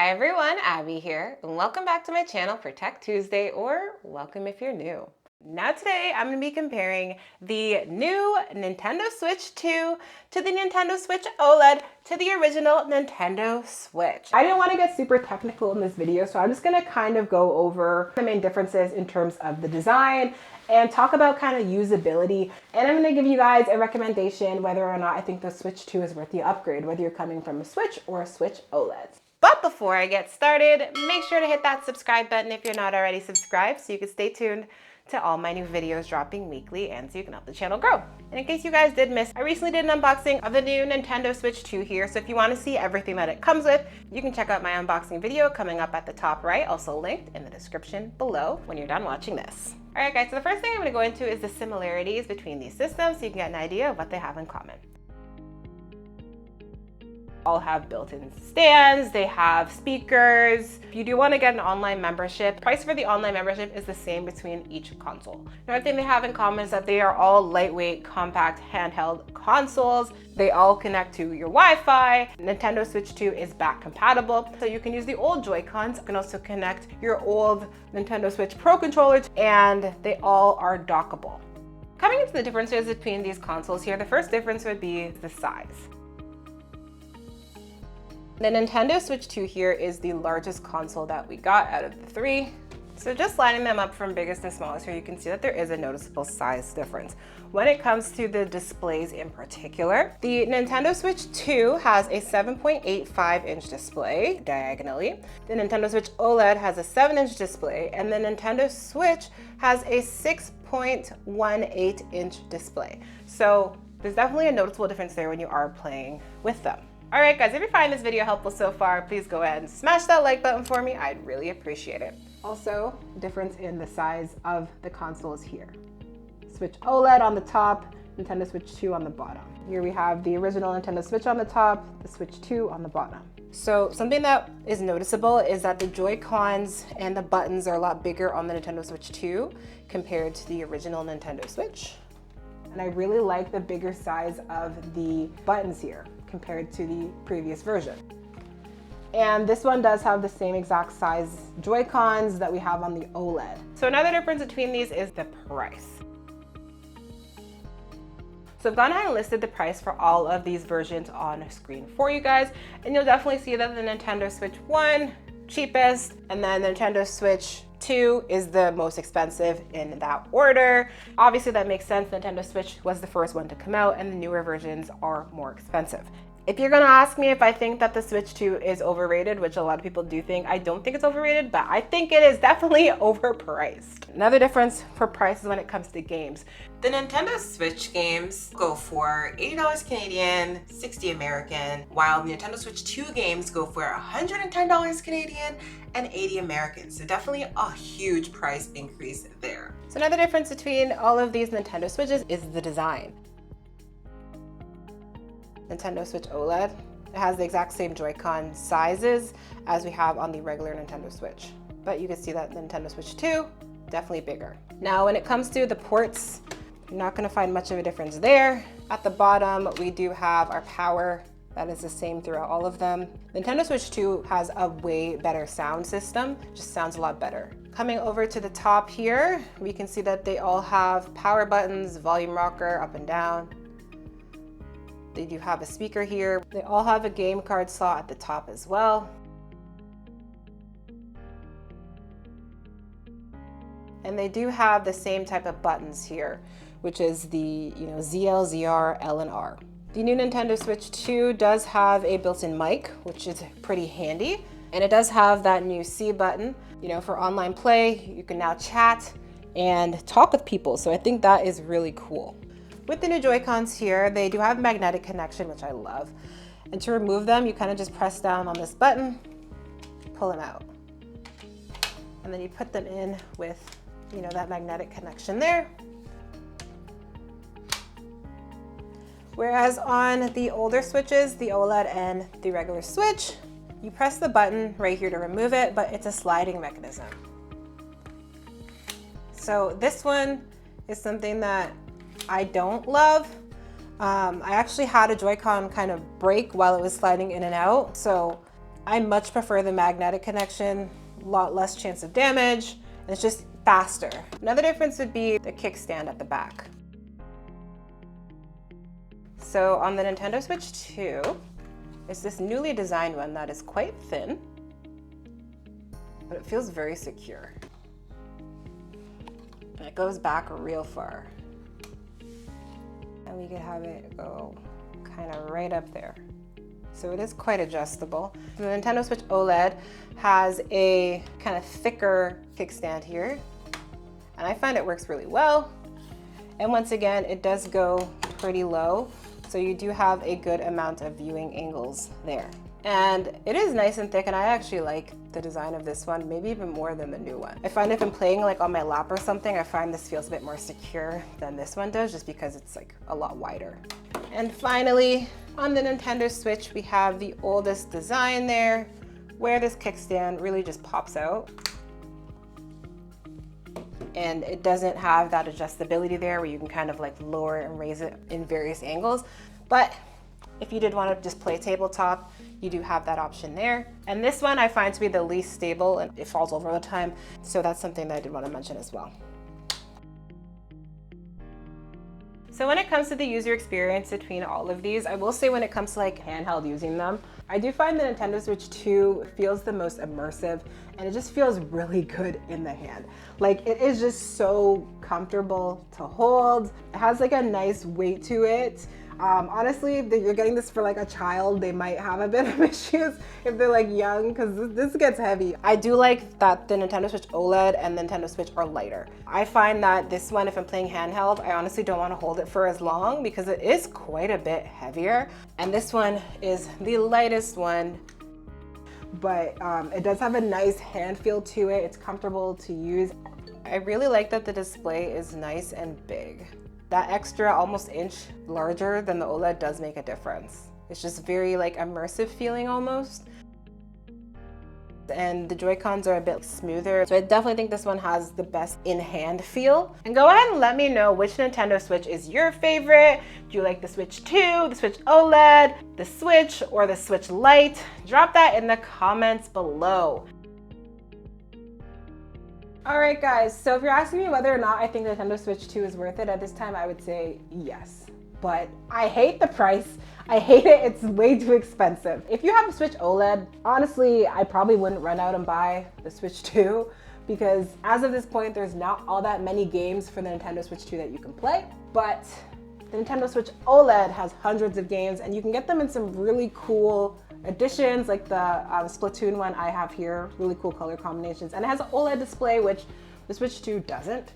Hi everyone, Abby here, and welcome back to my channel for Tech Tuesday, or welcome if you're new. Now today I'm going to be comparing the new Nintendo Switch 2 to the Nintendo Switch OLED to the original Nintendo Switch. I didn't want to get super technical in this video, so I'm just going to kind of go over the main differences in terms of the design and talk about kind of usability. And I'm going to give you guys a recommendation whether or not I think the Switch 2 is worth the upgrade, whether you're coming from a Switch or a Switch OLED. But before I get started, make sure to hit that subscribe button if you're not already subscribed so you can stay tuned to all my new videos dropping weekly and so you can help the channel grow. And in case you guys did miss, I recently did an unboxing of the new Nintendo Switch 2 here, so if you want to see everything that it comes with, you can check out my unboxing video coming up at the top right, also linked in the description below when you're done watching this. Alright guys, so the first thing I'm going to go into is the similarities between these systems so you can get an idea of what they have in common. All have built-in stands, they have speakers. If you do want to get an online membership, price for the online membership is the same between each console. Another thing they have in common is that they are all lightweight, compact, handheld consoles. They all connect to your Wi-Fi. Nintendo Switch 2 is back compatible, so you can use the old Joy-Cons. You can also connect your old Nintendo Switch Pro controllers, and they all are dockable. Coming into the differences between these consoles here, the first difference would be the size. The Nintendo Switch 2 here is the largest console that we got out of the three. So just lining them up from biggest to smallest here, you can see that there is a noticeable size difference. When it comes to the displays in particular, the Nintendo Switch 2 has a 7.85-inch display diagonally. The Nintendo Switch OLED has a 7-inch display, and the Nintendo Switch has a 6.18-inch display. So there's definitely a noticeable difference there when you are playing with them. Alright guys, if you find this video helpful so far, please go ahead and smash that like button for me. I'd really appreciate it. Also, difference in the size of the consoles here. Switch OLED on the top, Nintendo Switch 2 on the bottom. Here we have the original Nintendo Switch on the top, the Switch 2 on the bottom. So something that is noticeable is that the Joy-Cons and the buttons are a lot bigger on the Nintendo Switch 2 compared to the original Nintendo Switch. And I really like the bigger size of the buttons here compared to the previous version. And this one does have the same exact size Joy-Cons that we have on the OLED. So another difference between these is the price. So I've gone ahead and listed the price for all of these versions on screen for you guys, and you'll definitely see that the Nintendo Switch 1, cheapest, and then the Nintendo Switch 2 is the most expensive in that order. Obviously that makes sense. Nintendo Switch was the first one to come out and the newer versions are more expensive. If you're gonna ask me if I think that the Switch 2 is overrated, which a lot of people do think, I don't think it's overrated, but I think it is definitely overpriced. Another difference for prices when it comes to games. The Nintendo Switch games go for $80 Canadian, $60 American, while the Nintendo Switch 2 games go for $110 Canadian and $80 American. So definitely a huge price increase there. So another difference between all of these Nintendo Switches is the design. Nintendo Switch OLED, it has the exact same Joy-Con sizes as we have on the regular Nintendo Switch. But you can see that the Nintendo Switch 2, definitely bigger. Now when it comes to the ports, you're not gonna find much of a difference there. At the bottom, we do have our power. That is the same throughout all of them. Nintendo Switch 2 has a way better sound system, just sounds a lot better. Coming over to the top here, we can see that they all have power buttons, volume rocker, up and down. They do have a speaker here. They all have a game card slot at the top as well. And they do have the same type of buttons here, which is the ZL, ZR, L, and R. The new Nintendo Switch 2 does have a built-in mic, which is pretty handy. And it does have that new C button. For online play, you can now chat and talk with people. So I think that is really cool. With the new Joy-Cons here, they do have magnetic connection, which I love. And to remove them, you kind of just press down on this button, pull them out. And then you put them in with, that magnetic connection there. Whereas on the older Switches, the OLED and the regular Switch, you press the button right here to remove it, but it's a sliding mechanism. So this one is something that I don't love. I actually had a Joy-Con kind of break while it was sliding in and out. So I much prefer the magnetic connection, a lot less chance of damage, and it's just faster. Another difference would be the kickstand at the back. So on the Nintendo Switch 2, it's this newly designed one that is quite thin, but it feels very secure. And it goes back real far. And we could have it go kind of right up there. So it is quite adjustable. The Nintendo Switch OLED has a kind of thicker kickstand here, and I find it works really well. And once again, it does go pretty low, so you do have a good amount of viewing angles there. And it is nice and thick, and I actually like the design of this one, maybe even more than the new one. I find if I'm playing like on my lap or something, I find this feels a bit more secure than this one does, just because it's like a lot wider. And finally, on the Nintendo Switch, we have the oldest design there, where this kickstand really just pops out. And it doesn't have that adjustability there where you can kind of like lower and raise it in various angles. But if you did want to just play tabletop, you do have that option there. And this one I find to be the least stable, and it falls over all the time. So that's something that I did want to mention as well. So when it comes to the user experience between all of these, I will say when it comes to like handheld using them, I do find the Nintendo Switch 2 feels the most immersive, and it just feels really good in the hand. Like, it is just so comfortable to hold. It has like a nice weight to it. Honestly, if you're getting this for like a child, they might have a bit of issues if they're like young, because this gets heavy. I do like that the Nintendo Switch OLED and the Nintendo Switch are lighter. I find that this one, if I'm playing handheld, I honestly don't want to hold it for as long because it is quite a bit heavier. And this one is the lightest one, but it does have a nice hand feel to it. It's comfortable to use. I really like that the display is nice and big. That extra almost inch larger than the OLED does make a difference. It's just very like immersive feeling almost. And the Joy-Cons are a bit smoother. So I definitely think this one has the best in-hand feel. And go ahead and let me know which Nintendo Switch is your favorite. Do you like the Switch 2, the Switch OLED, the Switch, or the Switch Lite? Drop that in the comments below. All right, guys, so if you're asking me whether or not I think the Nintendo Switch 2 is worth it at this time, I would say yes. But I hate the price. I hate it. It's way too expensive. If you have a Switch OLED, honestly, I probably wouldn't run out and buy the Switch 2 because as of this point, there's not all that many games for the Nintendo Switch 2 that you can play. But the Nintendo Switch OLED has hundreds of games, and you can get them in some really cool editions, like the Splatoon one I have here, really cool color combinations, and it has an OLED display, which the Switch 2 doesn't.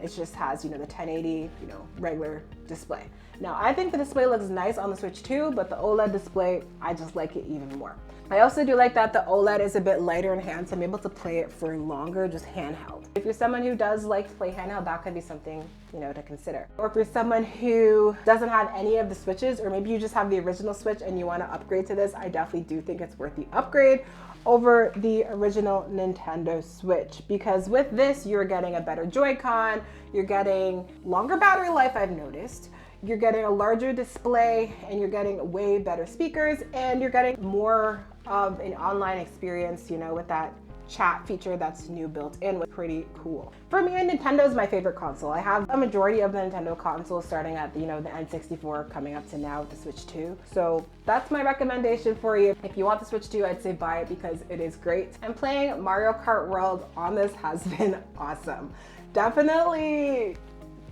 It just has, you know, the 1080, you know, regular display. Now, I think the display looks nice on the Switch 2, but the OLED display, I just like it even more. I also do like that the OLED is a bit lighter in hand, so I'm able to play it for longer, just handheld. If you're someone who does like to play handheld, that could be something, you know, to consider. Or if you're someone who doesn't have any of the Switches, or maybe you just have the original Switch and you want to upgrade to this, I definitely do think it's worth the upgrade over the original Nintendo Switch, because with this, you're getting a better Joy-Con, you're getting longer battery life, I've noticed. You're getting a larger display, and you're getting way better speakers, and you're getting more of an online experience, you know, with that chat feature that's new built in, was pretty cool. For me, Nintendo is my favorite console. I have a majority of the Nintendo consoles, starting at, you know, the N64 coming up to now with the Switch 2. So that's my recommendation for you. If you want the Switch 2, I'd say buy it because it is great. And playing Mario Kart World on this has been awesome. Definitely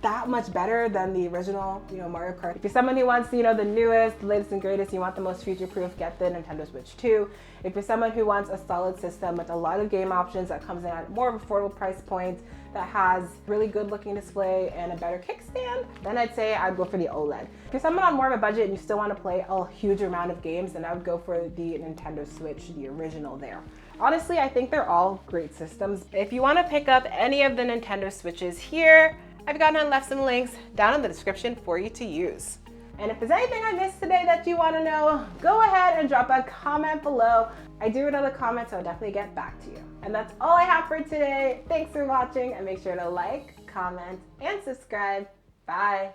that much better than the original, you know, Mario Kart. If you're someone who wants, you know, the newest, the latest and greatest, you want the most future-proof, get the Nintendo Switch 2. If you're someone who wants a solid system with a lot of game options that comes in at more of affordable price points, that has really good looking display and a better kickstand, then I'd say I'd go for the OLED. If you're someone on more of a budget and you still want to play a huge amount of games, then I would go for the Nintendo Switch, the original there. Honestly, I think they're all great systems. If you want to pick up any of the Nintendo Switches here, I've gone and left some links down in the description for you to use. And if there's anything I missed today that you want to know, go ahead and drop a comment below. I do read all the comments, so I'll definitely get back to you. And that's all I have for today. Thanks for watching, and make sure to like, comment, and subscribe. Bye.